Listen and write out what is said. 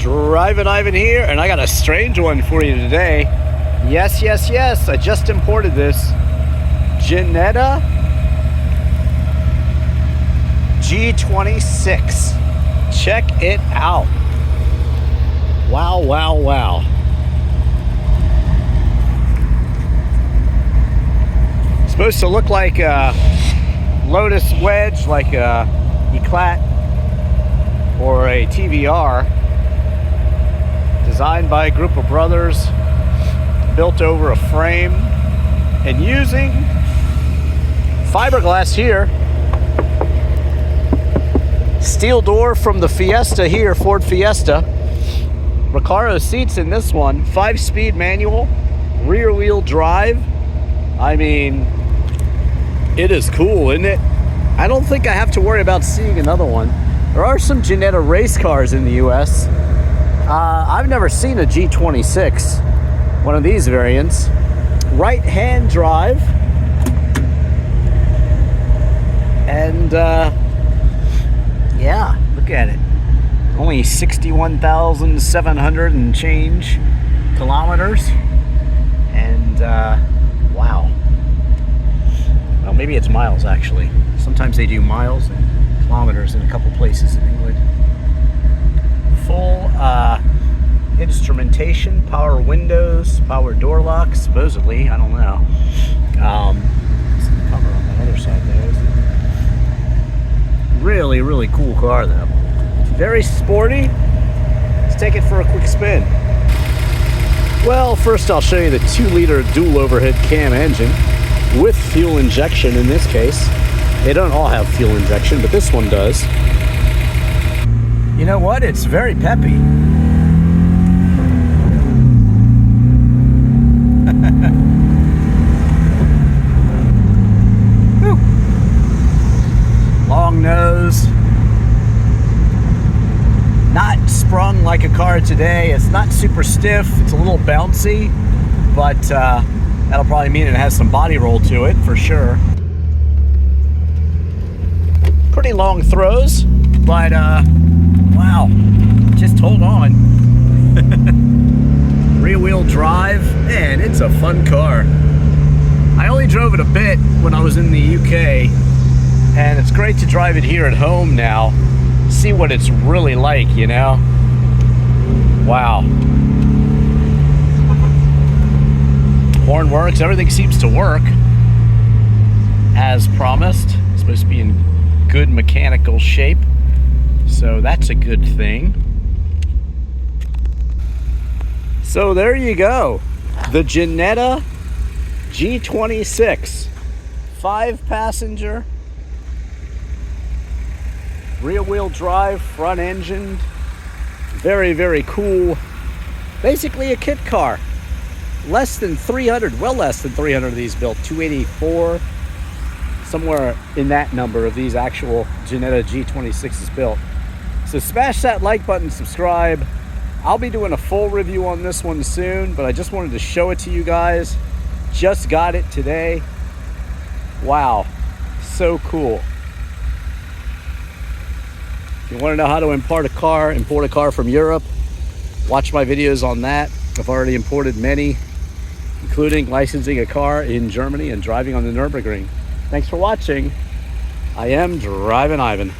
Drivin Ivan here, and I got a strange one for you today. Yes, I just imported this Ginetta G26. Check it out. Wow. It's supposed to look like a Lotus Wedge, like a Eclat or a TVR. Designed by a group of brothers, built over a frame, and using fiberglass here. Steel door from the Fiesta here, Ford Fiesta. Recaro seats in this one. 5-speed manual, rear wheel drive. I mean, it is cool, isn't it? I don't think I have to worry about seeing another one. There are some Ginetta race cars in the US. I've never seen a G26, one of these variants. Right-hand drive. And, yeah, look at it. Only 61,700 and change kilometers. And, wow. Well, maybe it's miles, actually. Sometimes they do miles and kilometers in a couple places in England. Full instrumentation, power windows, power door locks, supposedly. I don't know. It's the cover on the other side there. Really cool car, though. Very sporty. Let's take it for a quick spin. Well, first I'll show you the 2-liter dual overhead cam engine with fuel injection in this case. They don't all have fuel injection, but this one does. You know what? It's very peppy. Long nose. Not sprung like a car today. It's not super stiff. It's a little bouncy, but that'll probably mean it has some body roll to it for sure. Pretty long throws, but wow, just hold on. Rear wheel drive, man, it's a fun car. I only drove it a bit when I was in the UK, and it's great to drive it here at home now. See what it's really like, you know? Wow. Horn works, everything seems to work as promised. It's supposed to be in good mechanical shape, so that's a good thing. So there you go, the Ginetta G26, 5-passenger, rear wheel drive, front engine, very cool. Basically a kit car. Less than 300, well less than 300 of these built, 284. Somewhere in that number of these actual Ginetta G26s built. So smash that like button, subscribe. I'll be doing a full review on this one soon, but I just wanted to show it to you guys. Just got it today. Wow, so cool. If you want to know how to import a car from Europe, watch my videos on that. I've already imported many, including licensing a car in Germany and driving on the Nürburgring. Thanks for watching. I am Drivin Ivan.